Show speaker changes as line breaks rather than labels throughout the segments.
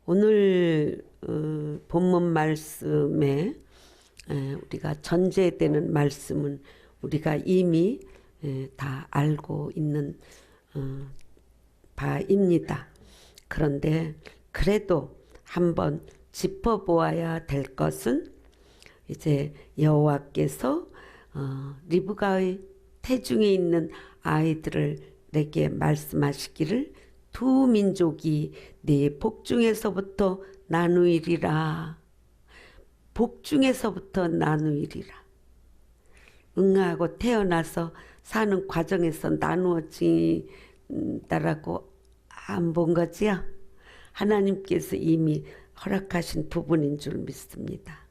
오늘 본문 말씀에 우리가 전제되는 말씀은 우리가 이미 다 알고 있는 바입니다. 그런데 그래도 한번 짚어보아야 될 것은 이제 여호와께서 리브가의 태중에 있는 아이들을 내게 말씀하시기를 두 민족이 네 복중에서부터 나누이리라. 복중에서부터 나누이리라. 응하고 태어나서 사는 과정에서 나누어진다라고 안 본 거지요. 하나님께서 이미 허락하신 부분인 줄 믿습니다.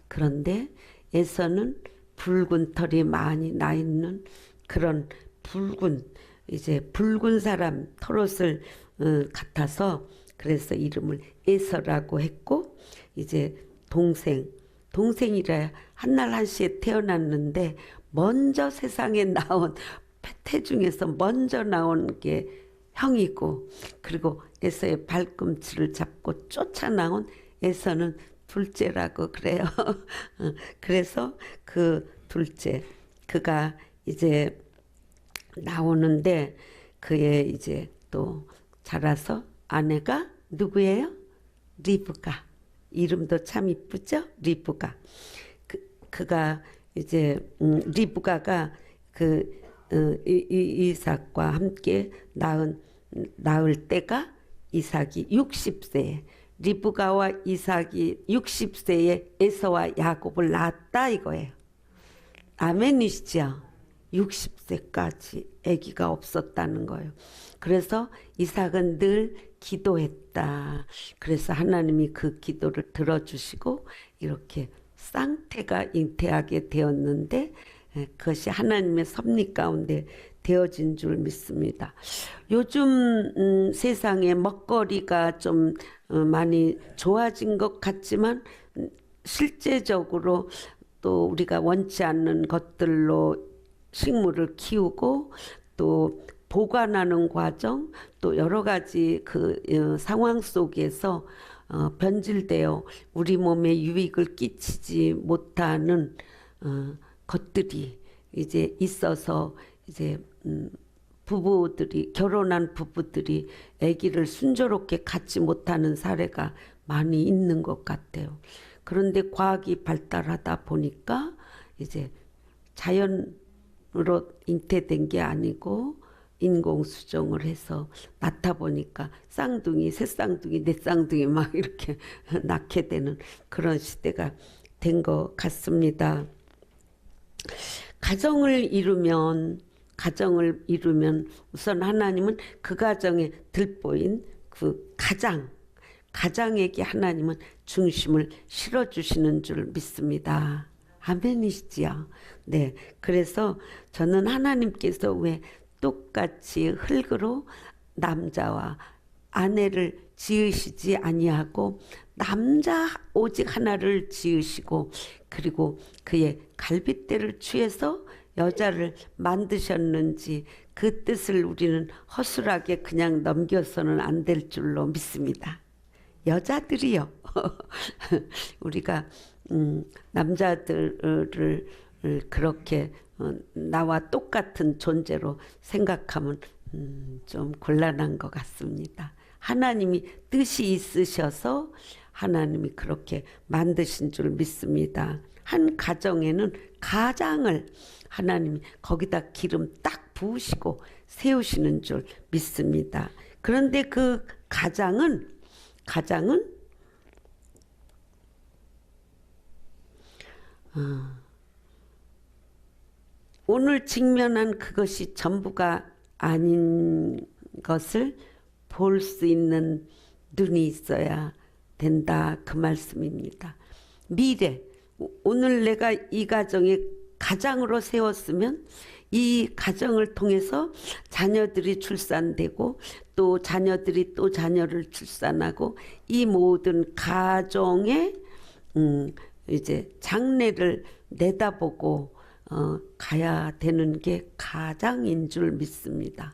그런데 에서는 붉은 털이 많이 나 있는 그런 붉은 사람 털옷을 같아서 그래서 이름을 에서라고 했고, 이제 동생이라 한날 한시에 태어났는데 먼저 세상에 나온 태중에서 먼저 나온 게 형이고, 그리고 에서의 발꿈치를 잡고 쫓아나온 에서는 둘째라고 그래요. 그래서 그 둘째 그가 이제 나오는데 그의 이제 또 자라서 아내가 누구예요? 리브가. 이름도 참 이쁘죠? 리브가. 그가 이제 리브가가 이삭과 함께 낳을 때가 이삭이 60세에 리브가와 이삭이 60세에 에서와 야곱을 낳았다 이거예요. 아멘이시죠? 60세까지 아기가 없었다는 거예요. 그래서 이삭은 늘 기도했다. 그래서 하나님이 그 기도를 들어주시고 이렇게 쌍태가 잉태하게 되었는데 그것이 하나님의 섭리 가운데 되어진 줄 믿습니다. 요즘 세상에 먹거리가 좀 많이 좋아진 것 같지만 실제적으로 또 우리가 원치 않는 것들로 식물을 키우고 또 보관하는 과정, 또 여러 가지 그 상황 속에서 변질되어 우리 몸에 유익을 끼치지 못하는 것들이 이제 있어서 이제 결혼한 부부들이 아기를 순조롭게 갖지 못하는 사례가 많이 있는 것 같아요. 그런데 과학이 발달하다 보니까 이제 자연으로 잉태된 게 아니고 인공 수정을 해서 낳다 보니까 쌍둥이, 새 쌍둥이, 네 쌍둥이 막 이렇게 낳게 되는 그런 시대가 된 것 같습니다. 가정을 이루면 우선 하나님은 그 가정에 들보인 그 가장에게 하나님은 중심을 실어주시는 줄 믿습니다. 아멘이시지요? 네. 그래서 저는 하나님께서 왜 똑같이 흙으로 남자와 아내를 지으시지 아니하고 남자 오직 하나를 지으시고 그리고 그의 갈빗대를 취해서 여자를 만드셨는지 그 뜻을 우리는 허술하게 그냥 넘겨서는 안 될 줄로 믿습니다. 여자들이요. 우리가 남자들을 그렇게 나와 똑같은 존재로 생각하면 좀 곤란한 것 같습니다. 하나님이 뜻이 있으셔서 하나님이 그렇게 만드신 줄 믿습니다. 한 가정에는 가장을 하나님이 거기다 기름 딱 부으시고 세우시는 줄 믿습니다. 그런데 그 가장은 오늘 직면한 그것이 전부가 아닌 것을 볼 수 있는 눈이 있어야 된다 그 말씀입니다. 미래, 오늘 내가 이 가정에 가장으로 세웠으면 이 가정을 통해서 자녀들이 출산되고 또 자녀들이 또 자녀를 출산하고 이 모든 가정의 이제 장래를 내다보고 가야 되는 게 가장인 줄 믿습니다.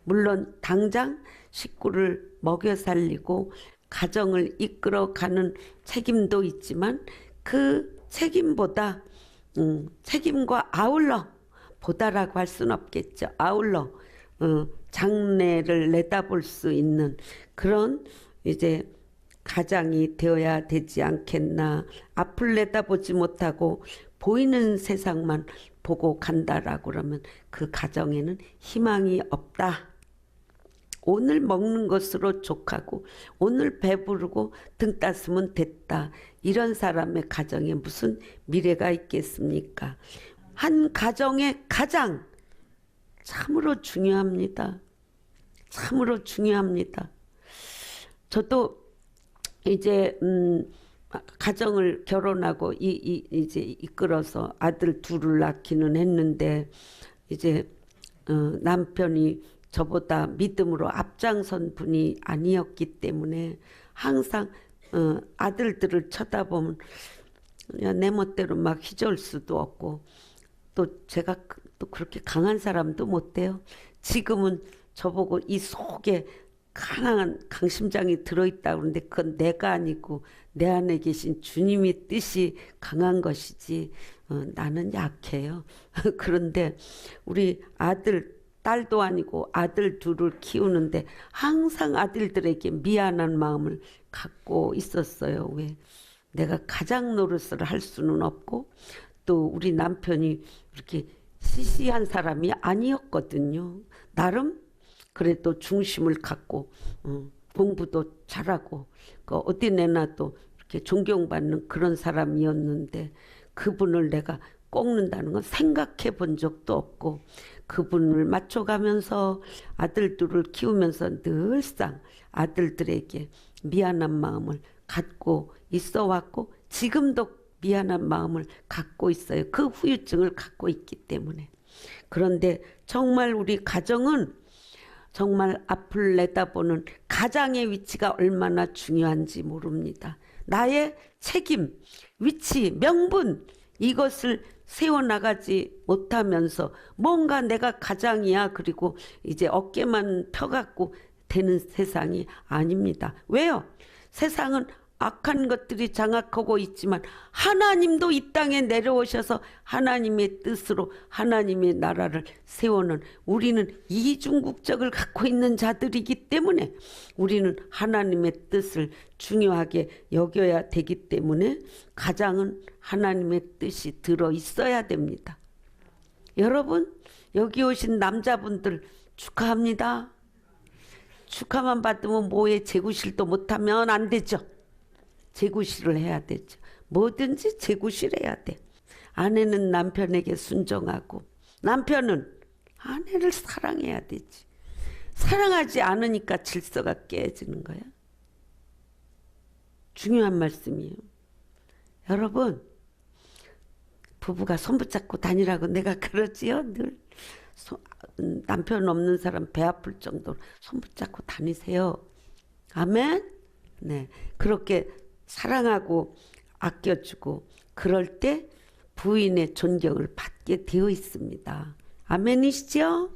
물론 당장 식구를 먹여 살리고 가정을 이끌어가는 책임도 있지만 그 책임보다 책임과 아울러 보다라고 할 수는 없겠죠. 아울러 장래를 내다볼 수 있는 그런 이제 가장이 되어야 되지 않겠나. 앞을 내다보지 못하고 보이는 세상만 보고 간다라고 그러면 그 가정에는 희망이 없다. 오늘 먹는 것으로 족하고 오늘 배부르고 등 땄으면 됐다. 이런 사람의 가정에 무슨 미래가 있겠습니까? 한 가정의 가장 참으로 중요합니다. 참으로 중요합니다. 저도 이제 가정을 결혼하고 이제 이끌어서 아들 둘을 낳기는 했는데 이제 남편이 저보다 믿음으로 앞장선 분이 아니었기 때문에 항상 아들들을 쳐다보면 내 멋대로 막 휘저을 수도 없고 또 제가 또 그렇게 강한 사람도 못 돼요. 지금은 저보고 이 속에 강한 강심장이 들어있다고 그러는데 그건 내가 아니고 내 안에 계신 주님의 뜻이 강한 것이지 나는 약해요. 그런데 우리 아들 딸도 아니고 아들 둘을 키우는데 항상 아들들에게 미안한 마음을 갖고 있었어요. 왜? 내가 가장 노릇을 할 수는 없고 또 우리 남편이 그렇게 시시한 사람이 아니었거든요. 나름 그래도 중심을 갖고 공부도 잘하고 어디 내놔도 이렇게 존경받는 그런 사람이었는데 그분을 내가 꺾는다는 건 생각해 본 적도 없고 그분을 맞춰가면서 아들들을 키우면서 늘상 아들들에게 미안한 마음을 갖고 있어 왔고 지금도 미안한 마음을 갖고 있어요. 그 후유증을 갖고 있기 때문에. 그런데 정말 우리 가정은 정말 앞을 내다보는 가장의 위치가 얼마나 중요한지 모릅니다. 나의 책임, 위치, 명분 이것을 세워나가지 못하면서 뭔가 내가 가장이야 그리고 이제 어깨만 펴갖고 되는 세상이 아닙니다. 왜요? 세상은 악한 것들이 장악하고 있지만 하나님도 이 땅에 내려오셔서 하나님의 뜻으로 하나님의 나라를 세우는 우리는 이중국적을 갖고 있는 자들이기 때문에 우리는 하나님의 뜻을 중요하게 여겨야 되기 때문에 가장은 하나님의 뜻이 들어 있어야 됩니다. 여러분 여기 오신 남자분들 축하합니다. 축하만 받으면 뭐에 재구실도 못하면 안 되죠. 재구실을 해야 되죠. 뭐든지 재구실해야 돼. 아내는 남편에게 순종하고 남편은 아내를 사랑해야 되지. 사랑하지 않으니까 질서가 깨지는 거야. 중요한 말씀이에요. 여러분 부부가 손 붙잡고 다니라고 내가 그러지요. 늘 남편 없는 사람 배 아플 정도로 손 붙잡고 다니세요. 아멘. 네, 그렇게 사랑하고 아껴주고 그럴 때 부인의 존경을 받게 되어 있습니다. 아멘이시죠?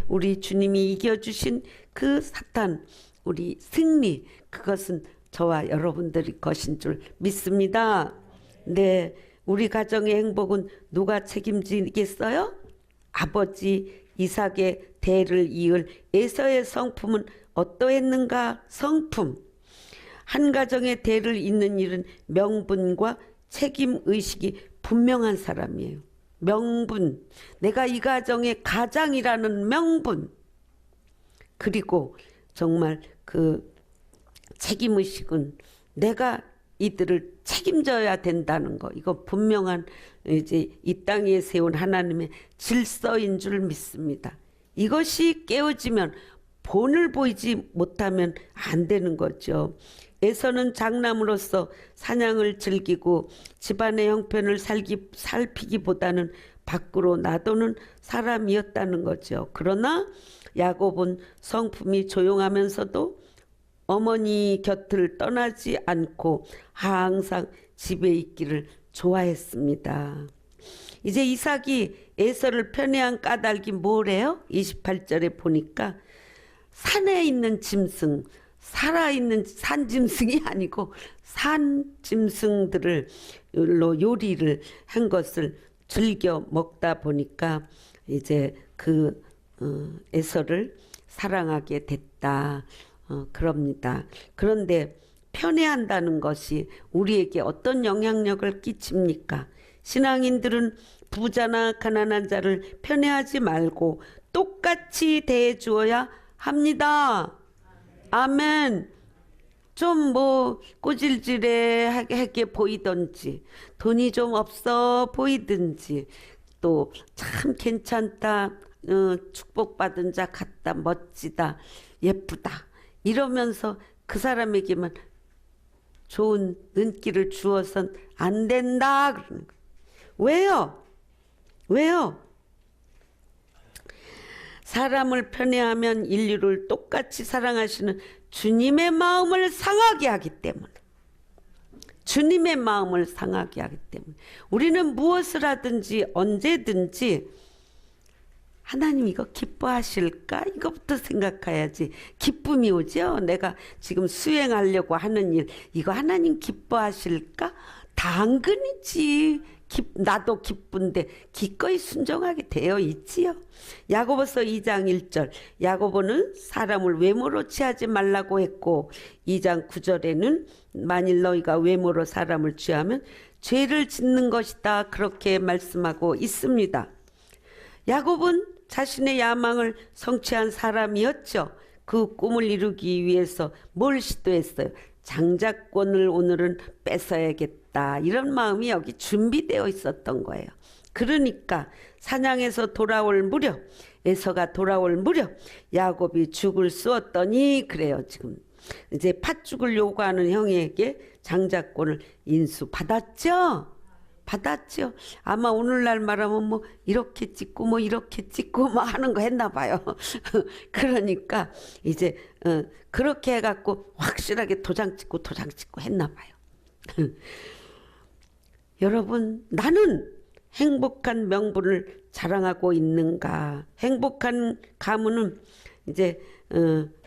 우리 주님이 이겨주신 그 사탄 우리 승리 그것은 저와 여러분들의 것인 줄 믿습니다. 네, 우리 가정의 행복은 누가 책임지겠어요? 아버지 이삭의 대를 이을 에서의 성품은 어떠했는가? 성품. 한 가정의 대를 잇는 일은 명분과 책임의식이 분명한 사람이에요. 명분. 내가 이 가정의 가장이라는 명분. 그리고 정말 그 책임의식은 내가 이들을 책임져야 된다는 거. 이거 분명한 이제 이 땅에 세운 하나님의 질서인 줄 믿습니다. 이것이 깨어지면 본을 보이지 못하면 안 되는 거죠. 에서는 장남으로서 사냥을 즐기고 집안의 형편을 살피기보다는 밖으로 나도는 사람이었다는 거죠. 그러나 야곱은 성품이 조용하면서도 어머니 곁을 떠나지 않고 항상 집에 있기를 좋아했습니다. 이제 이삭이 에서를 편애한 까닭이 뭐래요? 28절에 보니까 산에 있는 짐승, 살아있는 산짐승이 아니고 산짐승들로 요리를 한 것을 즐겨 먹다 보니까 이제 그 에서를 사랑하게 됐다. 그럽니다. 그런데 편애한다는 것이 우리에게 어떤 영향력을 끼칩니까? 신앙인들은 부자나 가난한 자를 편애하지 말고 똑같이 대해 주어야 합니다. 아멘. 좀 뭐 꼬질질하게 보이든지 돈이 좀 없어 보이든지 또 참 괜찮다, 축복받은 자 같다, 멋지다, 예쁘다 이러면서 그 사람에게만 좋은 눈길을 주어선 안 된다 그러는 거예요. 왜요? 왜요? 사람을 편애하면 인류를 똑같이 사랑하시는 주님의 마음을 상하게 하기 때문에, 주님의 마음을 상하게 하기 때문에 우리는 무엇을 하든지 언제든지 하나님 이거 기뻐하실까? 이거부터 생각해야지 기쁨이 오죠. 내가 지금 수행하려고 하는 일 이거 하나님 기뻐하실까? 당근이지. 나도 기쁜데 기꺼이 순종하게 되어 있지요. 야고보서 2장 1절 야고보는 사람을 외모로 취하지 말라고 했고 2장 9절에는 만일 너희가 외모로 사람을 취하면 죄를 짓는 것이다 그렇게 말씀하고 있습니다. 야곱은 자신의 야망을 성취한 사람이었죠. 그 꿈을 이루기 위해서 뭘 시도했어요? 장자권을 오늘은 뺏어야겠다 이런 마음이 여기 준비되어 있었던 거예요. 그러니까 사냥에서 돌아올 무렵, 에서가 돌아올 무렵 야곱이 죽을 쏘았더니 그래요. 지금 이제 팥죽을 요구하는 형에게 장자권을 인수받았죠. 받았죠. 아마 오늘날 말하면 뭐 이렇게 찍고 뭐 이렇게 찍고 뭐 하는 거 했나 봐요. 그러니까 이제 그렇게 해갖고 확실하게 도장 찍고 했나 봐요. 여러분, 나는 행복한 명분을 자랑하고 있는가? 행복한 가문은 이제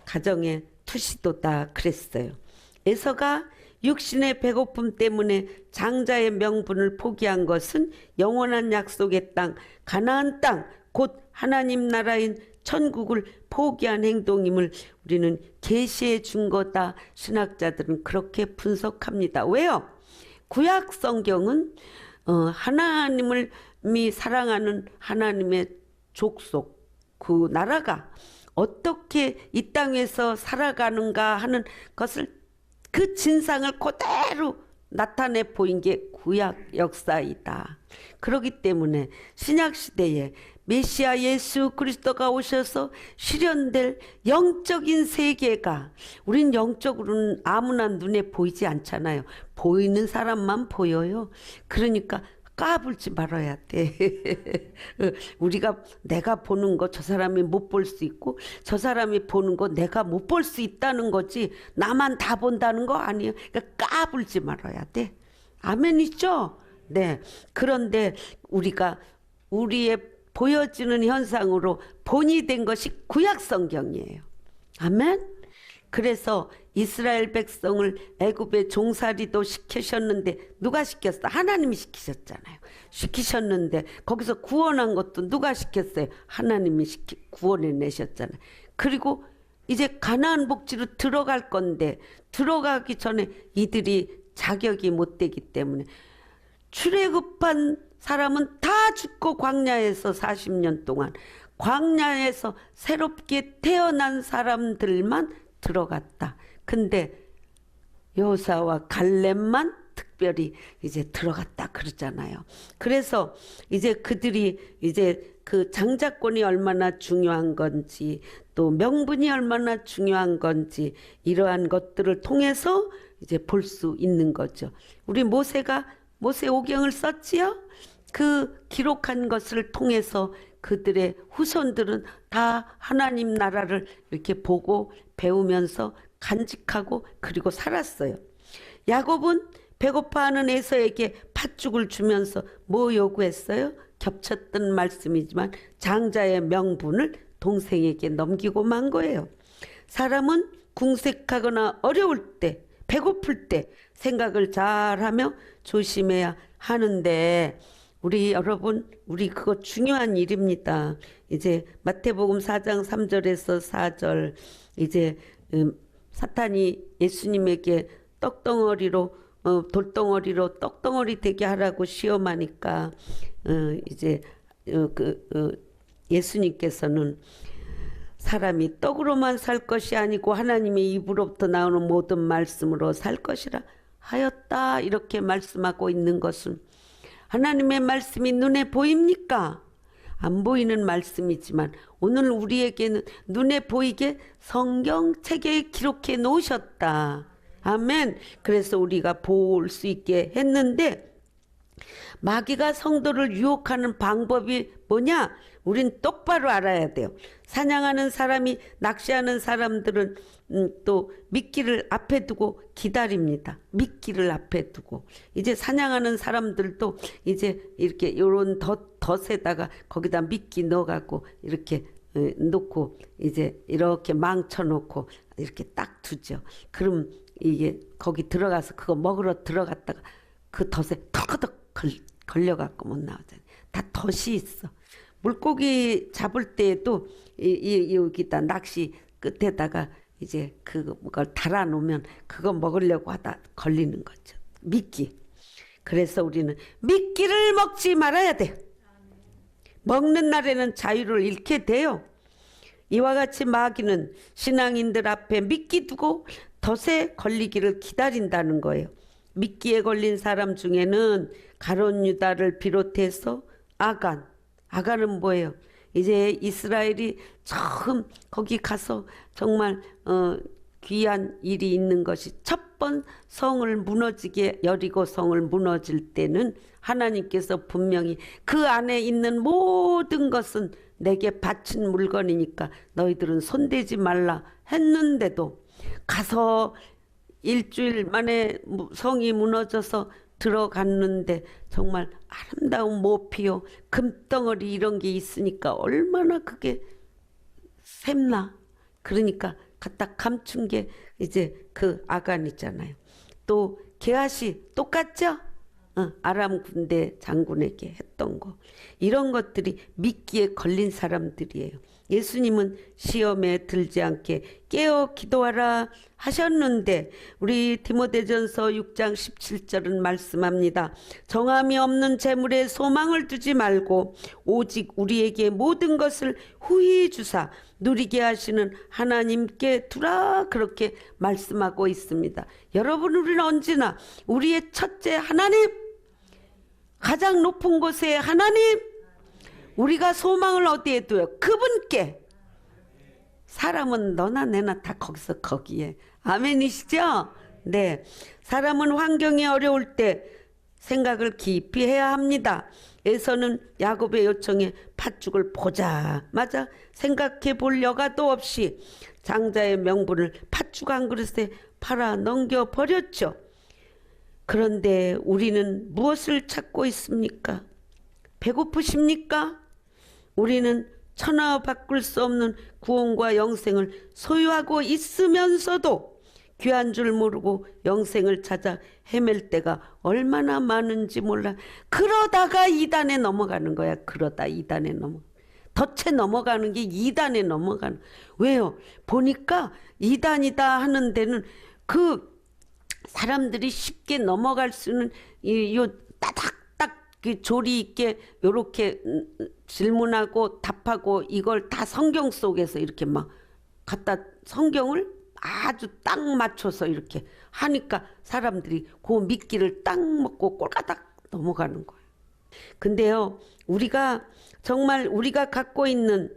가정의 투시도다 그랬어요. 에서가 육신의 배고픔 때문에 장자의 명분을 포기한 것은 영원한 약속의 땅, 가나안 땅, 곧 하나님 나라인 천국을 포기한 행동임을 우리는 계시해 준 거다. 신학자들은 그렇게 분석합니다. 왜요? 구약 성경은 하나님을 사랑하는 하나님의 족속, 그 나라가 어떻게 이 땅에서 살아가는가 하는 것을 그 진상을 그대로 나타내 보인 게 구약 역사이다. 그렇기 때문에 신약시대에 메시아 예수 그리스도가 오셔서 실현될 영적인 세계가 우린 영적으로는 아무나 눈에 보이지 않잖아요. 보이는 사람만 보여요. 그러니까 까불지 말아야 돼. 우리가 내가 보는 거 저 사람이 못 볼 수 있고 저 사람이 보는 거 내가 못 볼 수 있다는 거지 나만 다 본다는 거 아니에요. 그러니까 까불지 말아야 돼. 아멘이죠? 네. 그런데 우리가 우리의 보여지는 현상으로 본이 된 것이 구약 성경이에요. 아멘? 그래서 이스라엘 백성을 애굽에 종살이도 시키셨는데 누가 시켰어? 하나님이 시키셨잖아요. 시키셨는데 거기서 구원한 것도 누가 시켰어요? 하나님이 구원해 내셨잖아요. 그리고 이제 가나안 복지로 들어갈 건데 들어가기 전에 이들이 자격이 못 되기 때문에 출애굽한 사람은 다 죽고 광야에서 40년 동안 광야에서 새롭게 태어난 사람들만 들어갔다. 근데 여호사와 갈렙만 특별히 이제 들어갔다 그러잖아요. 그래서 이제 그들이 이제 그 장자권이 얼마나 중요한 건지 또 명분이 얼마나 중요한 건지 이러한 것들을 통해서 이제 볼 수 있는 거죠. 우리 모세 오경을 썼지요? 그 기록한 것을 통해서 그들의 후손들은 다 하나님 나라를 이렇게 보고 배우면서 간직하고 그리고 살았어요. 야곱은 배고파하는 에서에게 팥죽을 주면서 뭐 요구했어요? 겹쳤던 말씀이지만 장자의 명분을 동생에게 넘기고 만 거예요. 사람은 궁색하거나 어려울 때, 배고플 때 생각을 잘하며 조심해야 하는데 우리 여러분, 우리 그거 중요한 일입니다. 이제 마태복음 4장 3절에서 4절 이제 사탄이 예수님에게 떡덩어리로 돌덩어리로 떡덩어리 되게 하라고 시험하니까 이제 예수님께서는 사람이 떡으로만 살 것이 아니고 하나님의 입으로부터 나오는 모든 말씀으로 살 것이라 하였다 이렇게 말씀하고 있는 것은 하나님의 말씀이 눈에 보입니까? 안 보이는 말씀이지만 오늘 우리에게는 눈에 보이게 성경책에 기록해 놓으셨다. 아멘. 그래서 우리가 볼 수 있게 했는데 마귀가 성도를 유혹하는 방법이 뭐냐? 우린 똑바로 알아야 돼요. 사냥하는 사람이 낚시하는 사람들은 또 미끼를 앞에 두고 기다립니다. 미끼를 앞에 두고 이제 사냥하는 사람들도 이제 이렇게 요런 덫에다가 거기다 미끼 넣어갖고 이렇게 놓고 이제 이렇게 망쳐놓고 이렇게 딱 두죠. 그럼 이게 거기 들어가서 그거 먹으러 들어갔다가 그 덫에 턱턱 걸려갖고 못 나오잖아요. 다 덫이 있어. 물고기 잡을 때에도 여기다 낚시 끝에다가 이제 그걸 달아놓으면 그거 먹으려고 하다 걸리는 거죠. 미끼. 그래서 우리는 미끼를 먹지 말아야 돼. 먹는 날에는 자유를 잃게 돼요. 이와 같이 마귀는 신앙인들 앞에 미끼 두고 덫에 걸리기를 기다린다는 거예요. 미끼에 걸린 사람 중에는 가룟 유다를 비롯해서 아간은 뭐예요? 이제 이스라엘이 처음 거기 가서 정말 귀한 일이 있는 것이 첫 번 성을 무너지게 여리고 성을 무너질 때는 하나님께서 분명히 그 안에 있는 모든 것은 내게 바친 물건이니까 너희들은 손대지 말라 했는데도 가서 일주일 만에 성이 무너져서 들어갔는데 정말 아름다운 모피요 금덩어리 이런 게 있으니까 얼마나 그게 샘나. 그러니까 갖다 감춘 게 이제 그 아간이잖아요. 또 게하시 똑같죠? 아람 군대 장군에게 했던 거. 이런 것들이 미끼에 걸린 사람들이에요. 예수님은 시험에 들지 않게 깨어 기도하라 하셨는데 우리 디모데전서 6장 17절은 말씀합니다. 정함이 없는 재물에 소망을 두지 말고 오직 우리에게 모든 것을 후히 주사 누리게 하시는 하나님께 두라 그렇게 말씀하고 있습니다. 여러분 우리는 언제나 우리의 첫째 하나님, 가장 높은 곳에 하나님, 우리가 소망을 어디에 둬요? 그분께. 사람은 너나 내나 다 거기서 거기에. 아멘이시죠? 네. 사람은 환경이 어려울 때 생각을 깊이 해야 합니다. 에서는 야곱의 요청에 팥죽을 보자마자 생각해 볼 여가도 없이 장자의 명분을 팥죽 한 그릇에 팔아 넘겨 버렸죠. 그런데 우리는 무엇을 찾고 있습니까? 배고프십니까? 우리는 천하 바꿀 수 없는 구원과 영생을 소유하고 있으면서도 귀한 줄 모르고 영생을 찾아 헤맬 때가 얼마나 많은지 몰라. 그러다가 2단에 넘어가는 거야. 그러다 2단에 넘어. 덫에 넘어가는 게 2단에 넘어가는. 왜요? 보니까 2단이다 하는 데는 그 사람들이 쉽게 넘어갈 수는 요 따닥딱 그 조리 있게 요렇게 질문하고 답하고 이걸 다 성경 속에서 이렇게 막 갖다 성경을 아주 딱 맞춰서 이렇게 하니까 사람들이 그 미끼를 딱 먹고 꼴까닥 넘어가는 거예요. 근데요, 우리가 정말 우리가 갖고 있는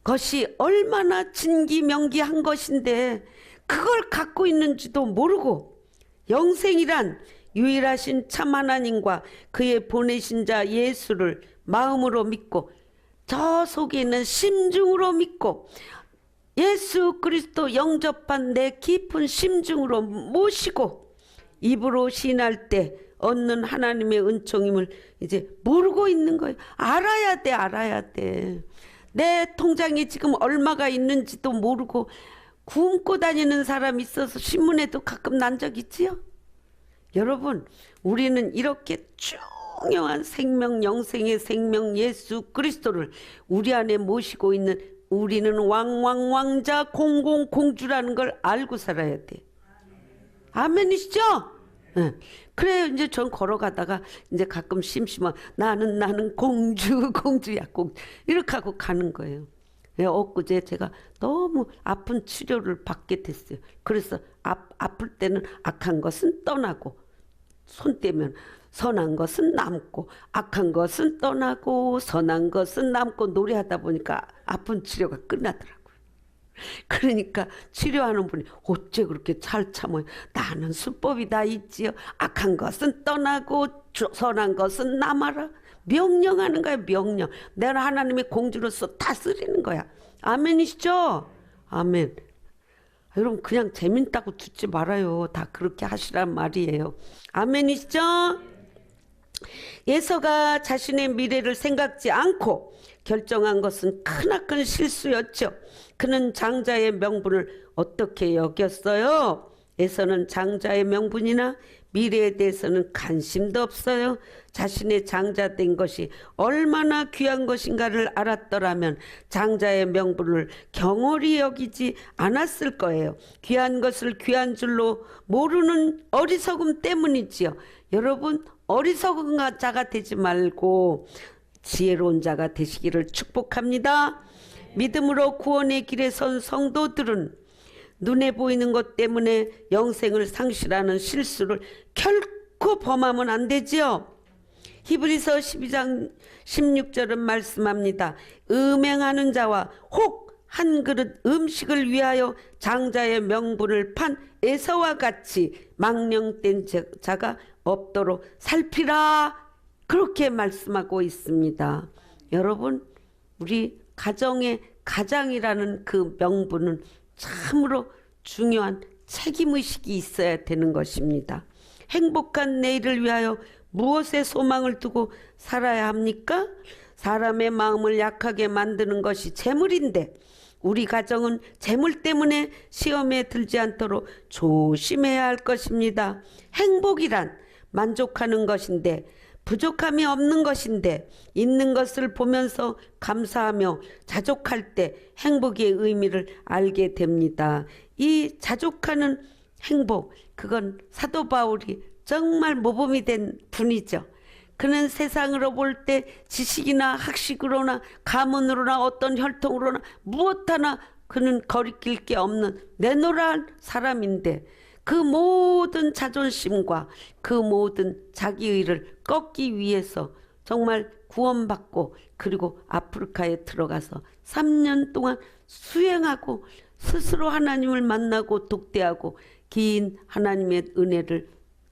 것이 얼마나 진기명기한 것인데 그걸 갖고 있는지도 모르고 영생이란 유일하신 참 하나님과 그의 보내신 자 예수를 마음으로 믿고 저 속에 있는 심중으로 믿고 예수 그리스도 영접한 내 깊은 심중으로 모시고 입으로 시인할 때 얻는 하나님의 은총임을 이제 모르고 있는 거예요. 알아야 돼, 알아야 돼. 내 통장에 지금 얼마가 있는지도 모르고 굶고 다니는 사람이 있어서 신문에도 가끔 난 적 있지요? 여러분, 우리는 이렇게 중요한 생명, 영생의 생명 예수 그리스도를 우리 안에 모시고 있는 우리는 왕왕왕자 공공공주라는 걸 알고 살아야 돼. 아멘이시죠? 네. 그래요. 이제 전 걸어가다가 이제 가끔 심심한 나는 공주야 공주 이렇게 하고 가는 거예요. 엊그제 제가 너무 아픈 치료를 받게 됐어요. 그래서 아플 때는 악한 것은 떠나고 손 떼면 선한 것은 남고 악한 것은 떠나고 선한 것은 남고 노래하다 보니까 아픈 치료가 끝나더라고요. 그러니까 치료하는 분이 어째 그렇게 잘 참아요. 나는 수법이 다 있지요. 악한 것은 떠나고 선한 것은 남아라. 명령하는 거야, 명령. 내가 하나님의 공주로서 다스리는 거야. 아멘이시죠? 아멘. 여러분 그냥 재밌다고 듣지 말아요. 다 그렇게 하시란 말이에요. 아멘이시죠? 예서가 자신의 미래를 생각지 않고 결정한 것은 크나큰 실수였죠. 그는 장자의 명분을 어떻게 여겼어요? 에서는 장자의 명분이나 미래에 대해서는 관심도 없어요. 자신의 장자된 것이 얼마나 귀한 것인가를 알았더라면 장자의 명분을 경홀히 여기지 않았을 거예요. 귀한 것을 귀한 줄로 모르는 어리석음 때문이지요. 여러분 어리석은 자가 되지 말고 지혜로운 자가 되시기를 축복합니다. 믿음으로 구원의 길에 선 성도들은 눈에 보이는 것 때문에 영생을 상실하는 실수를 결코 범하면 안 되지요. 히브리서 12장 16절은 말씀합니다. 음행하는 자와 혹 한 그릇 음식을 위하여 장자의 명분을 판 에서와 같이 망령된 자가 없도록 살피라. 그렇게 말씀하고 있습니다. 여러분 우리 가정의 가장이라는 그 명분은 참으로 중요한 책임의식이 있어야 되는 것입니다. 행복한 내일을 위하여 무엇에 소망을 두고 살아야 합니까? 사람의 마음을 약하게 만드는 것이 재물인데 우리 가정은 재물 때문에 시험에 들지 않도록 조심해야 할 것입니다. 행복이란 만족하는 것인데 부족함이 없는 것인데 있는 것을 보면서 감사하며 자족할 때 행복의 의미를 알게 됩니다. 이 자족하는 행복, 그건 사도 바울이 정말 모범이 된 분이죠. 그는 세상으로 볼 때 지식이나 학식으로나 가문으로나 어떤 혈통으로나 무엇 하나 그는 거리낄 게 없는 내노란 사람인데 그 모든 자존심과 그 모든 자기의를 꺾기 위해서 정말 구원받고 그리고 아프리카에 들어가서 3년 동안 수행하고 스스로 하나님을 만나고 독대하고 긴 하나님의 은혜를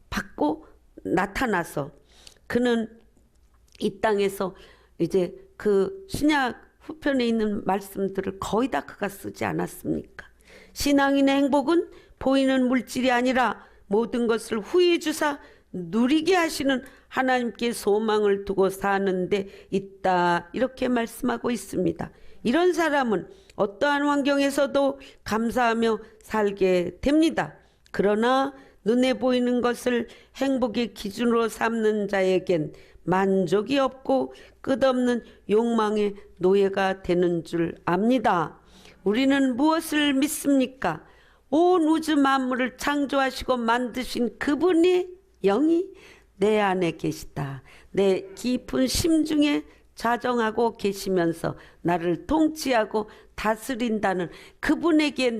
받고 나타나서 그는 이 땅에서 이제 그 신약 후편에 있는 말씀들을 거의 다 그가 쓰지 않았습니까? 신앙인의 행복은 보이는 물질이 아니라 모든 것을 후히 주사 누리게 하시는 하나님께 소망을 두고 사는 데 있다. 이렇게 말씀하고 있습니다. 이런 사람은 어떠한 환경에서도 감사하며 살게 됩니다. 그러나 눈에 보이는 것을 행복의 기준으로 삼는 자에겐 만족이 없고 끝없는 욕망의 노예가 되는 줄 압니다. 우리는 무엇을 믿습니까? 온 우주 만물을 창조하시고 만드신 그분이 영이 내 안에 계시다. 내 깊은 심중에 자정하고 계시면서 나를 통치하고 다스린다는 그분에게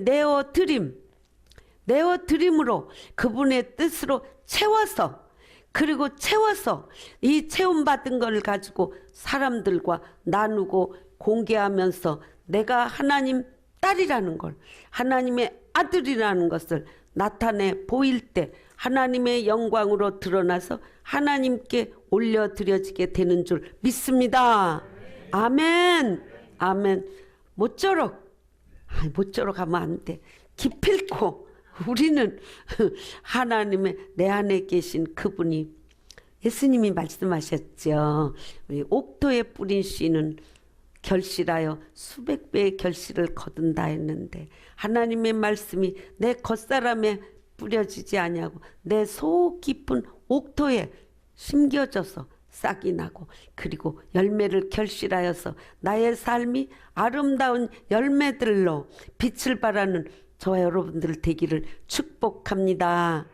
내어드림으로 그분의 뜻으로 채워서 그리고 채워서 이 채움받은 걸 가지고 사람들과 나누고 공개하면서 내가 하나님 딸이라는 걸 하나님의 아들이라는 것을 나타내 보일 때 하나님의 영광으로 드러나서 하나님께 올려드려지게 되는 줄 믿습니다. 아멘. 아멘. 모쪼록 하면 안 돼. 기필코 우리는 하나님의 내 안에 계신 그분이, 예수님이 말씀하셨죠. 우리 옥토에 뿌린 씨는 결실하여 수백 배의 결실을 거둔다 했는데, 하나님의 말씀이 내 겉사람에 뿌려지지 아니하고 내 속 깊은 옥토에 심겨져서 싹이 나고, 그리고 열매를 결실하여서 나의 삶이 아름다운 열매들로 빛을 발하는 저와 여러분들 되기를 축복합니다.